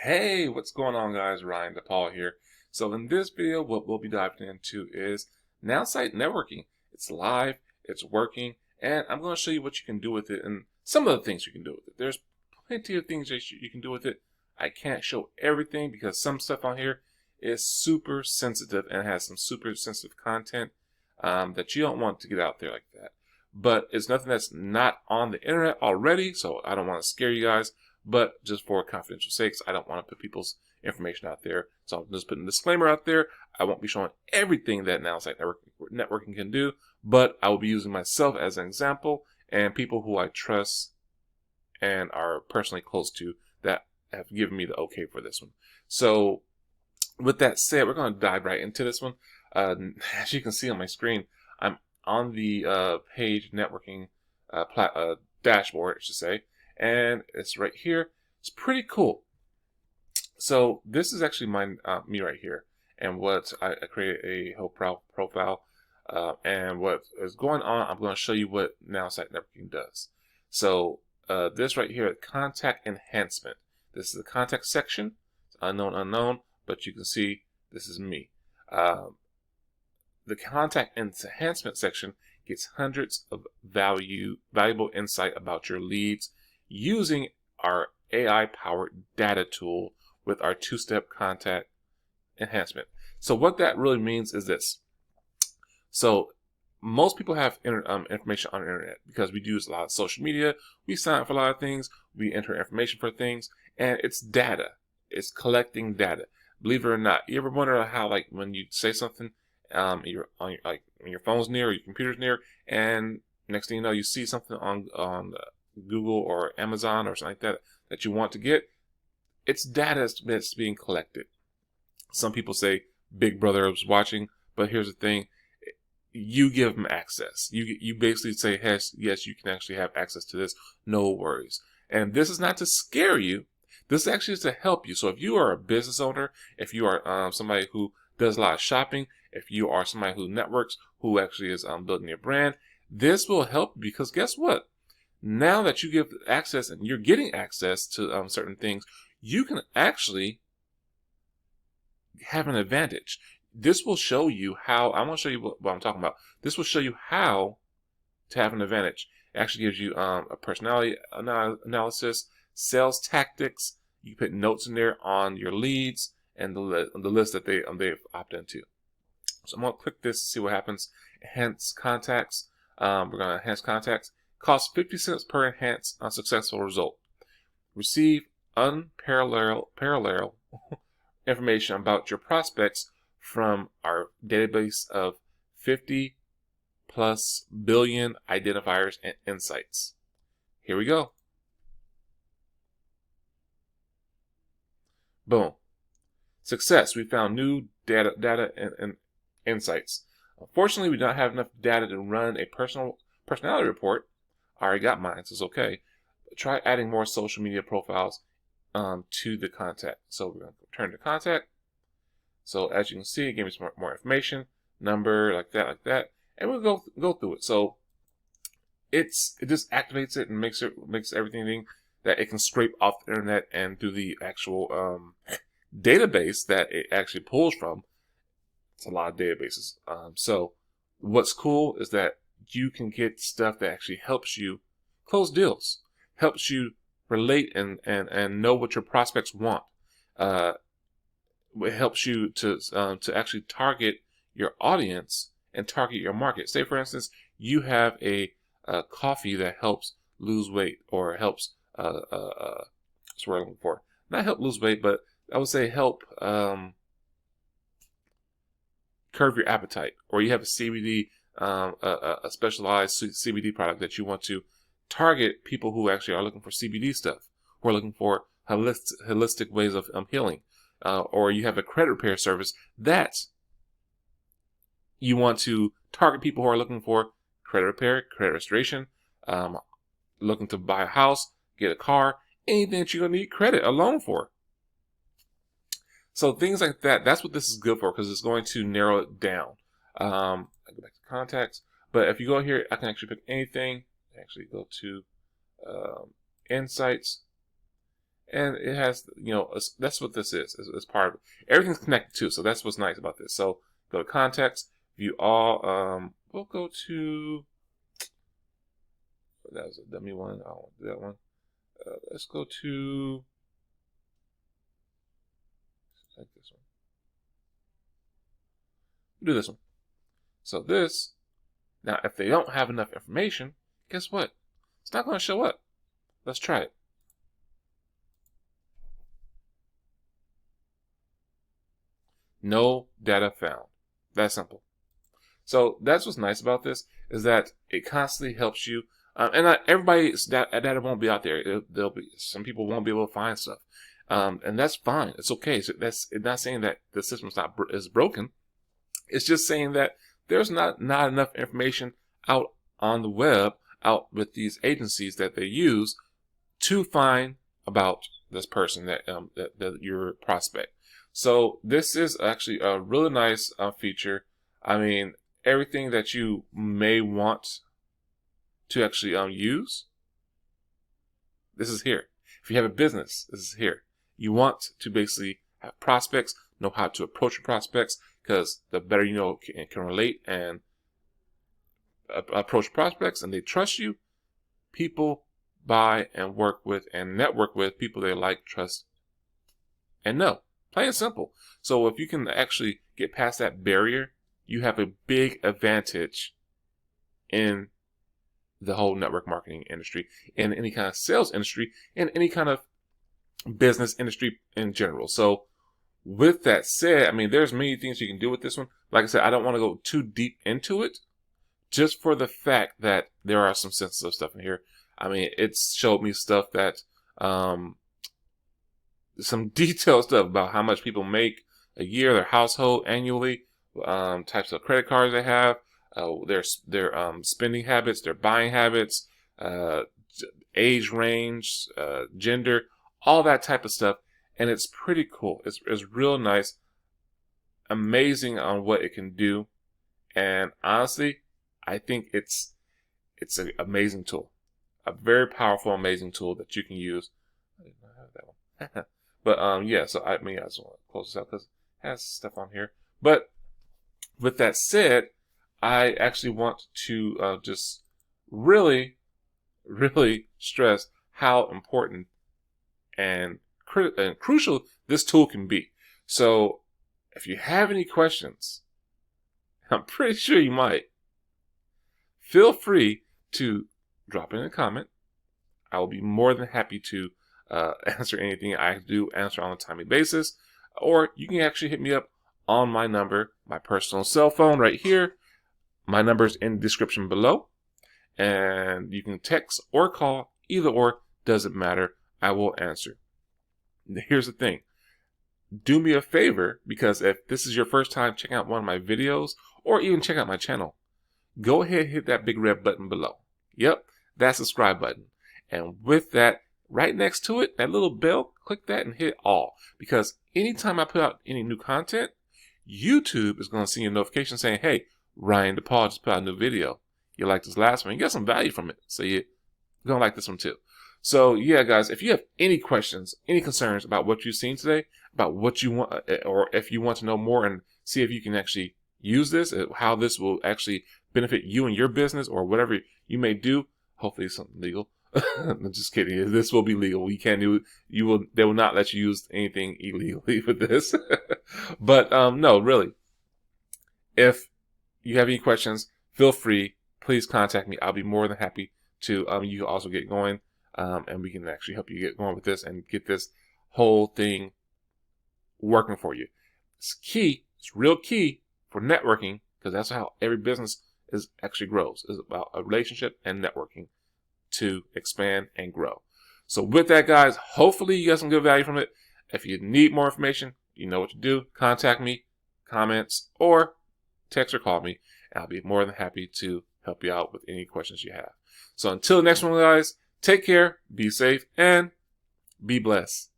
Hey, what's going on, guys? Ryan DePaul here. So in this video, what we'll be diving into is Nowsite networking. It's live, it's working, and I'm going to show you what you can do with it and some of the things you can do with it. There's plenty of things that you can do with it. I can't show everything because some stuff on here is super sensitive and has some super sensitive content that you don't want to get out there like that. But it's nothing that's not on the internet already, so I don't want to scare you guys. But just for confidential sakes, I don't want to put people's information out there. So I'm just putting a disclaimer out there. I won't be showing everything that Nowsite networking can do, but I will be using myself as an example and people who I trust and are personally close to that have given me the okay for this one. So with that said, we're going to dive right into this one. As you can see on my screen, I'm on the page networking dashboard, I should say. And it's right here. It's pretty cool. So this is actually me right here, and what I created a whole profile, and what is going on. I'm going to show you what Nowsite networking does. So this right here, contact enhancement. This is the contact section. It's unknown, but you can see this is me. The contact enhancement section gets hundreds of valuable insight about your leads, using our AI-powered data tool with our two-step contact enhancement. So what that really means is this. So most people have information on the internet because we use a lot of social media. We sign up for a lot of things. We enter information for things, and it's data. It's collecting data. Believe it or not, you ever wonder how, like, when you say something, you're on when your phone's near or your computer's near, and next thing you know, you see something on Google or Amazon or something like that you want to get. It's data that's being collected. Some people say Big Brother is watching, but here's the thing: you give them access. You basically say, yes, you can actually have access to this. No worries. And this is not to scare you. This actually is to help you. So if you are a business owner, if you are somebody who does a lot of shopping, if you are somebody who networks, who actually is building your brand, this will help, because guess what? Now that you give access and you're getting access to certain things, you can actually have an advantage. This will show you how. I'm going to show you what I'm talking about. This will show you how to have an advantage. It actually gives you a personality analysis, sales tactics. You put notes in there on your leads and the list that they've opted into. So I'm going to click this to see what happens. Enhance contacts. We're going to enhance contacts. Costs 50 cents per enhance unsuccessful result. Receive unparalleled information about your prospects from our database of 50+ billion identifiers and insights. Here we go. Boom. Success. We found new data and insights. Unfortunately, we don't have enough data to run a personality report. I already got mine, so it's okay. But try adding more social media profiles to the contact. So we're going to return to contact. So as you can see, it gave me some more information, number, like that, and we'll go through it. So it just activates it and makes everything that it can scrape off the internet and through the actual database that it actually pulls from. It's a lot of databases. So what's cool is that you can get stuff that actually helps you close deals, helps you relate and know what your prospects want. It helps you to actually target your audience and target your market. Say, for instance, you have a coffee that helps lose weight, or helps that's what I'm looking for. Not help lose weight, but I would say help curb your appetite. Or you have a CBD, a specialized CBD product that you want to target people who actually are looking for CBD stuff, who are looking for holistic ways of healing. Or you have a credit repair service that you want to target people who are looking for credit repair, credit restoration, looking to buy a house, get a car, anything that you're going to need credit, a loan for. So things like that, that's what this is good for, because it's going to narrow it down. I go back to contacts, but if you go here, I can actually pick anything. Actually go to insights, and it has, that's what this is. It's part of it. Everything's connected too, so that's what's nice about this. So go to context, view all. We'll go to, that was a dummy one. I don't want to do that one. Let's go to, like this one. Do this one. So this, now if they don't have enough information, guess what? It's not going to show up. Let's try it. No data found. That simple. So that's what's nice about this, is that it constantly helps you. And not everybody's data won't be out there. There'll be some people won't be able to find stuff, and that's fine. It's okay. So it's not saying that the system's is broken. It's just saying that there's not enough information out on the web, out with these agencies that they use to find about this person that your prospect. So this is actually a really nice feature. I mean, everything that you may want to actually use, this is here. If you have a business, this is here. You want to basically have prospects, know how to approach your prospects, because the better you know can relate and approach prospects and they trust you, people buy and work with and network with people they like, trust, and know. Plain and simple. So if you can actually get past that barrier, you have a big advantage in the whole network marketing industry, in any kind of sales industry, in any kind of business industry in general. So with that said, I mean, there's many things you can do with this one. Like I said, I don't want to go too deep into it, just for the fact that there are some sensitive stuff in here. I mean, it's showed me stuff that, some detailed stuff about how much people make a year, their household annually, types of credit cards they have, their spending habits, their buying habits, age range, gender, all that type of stuff. And it's pretty cool. It's real nice, amazing on what it can do. And honestly, I think it's an amazing tool, a very powerful, amazing tool that you can use. I did not have that one. But yeah, so I mean, I just want to close this out because it has stuff on here. But with that said, I actually want to just really, really stress how important and crucial this tool can be. So if you have any questions, I'm pretty sure you might, feel free to drop in a comment. I will be more than happy to answer anything. I do answer on a timely basis. Or you can actually hit me up on my number, my personal cell phone right here. My number is in the description below. And you can text or call, either or, doesn't matter. I will answer. Here's the thing. Do me a favor, because if this is your first time checking out one of my videos, or even check out my channel, go ahead and hit that big red button below. Yep, that subscribe button. And with that, right next to it, that little bell, click that and hit all. Because anytime I put out any new content, YouTube is going to see a notification saying, hey, Ryan DePaul just put out a new video. You like this last one, you got some value from it. So you're going to like this one too. So yeah, guys, if you have any questions, any concerns about what you've seen today, about what you want, or if you want to know more and see if you can actually use this, how this will actually benefit you and your business or whatever you may do, hopefully it's something legal. I'm just kidding. This will be legal. You can't do. They will not let you use anything illegally with this. But no, really. If you have any questions, feel free. Please contact me. I'll be more than happy to. You can also get going, and we can actually help you get going with this and get this whole thing working for you. It's key. It's real key for networking, because that's how every business actually grows. It's about a relationship and networking to expand and grow. So with that, guys, hopefully you got some good value from it. If you need more information, you know what to do. Contact me, comments, or text or call me, and I'll be more than happy to help you out with any questions you have. So until the next one, guys, take care, be safe, and be blessed.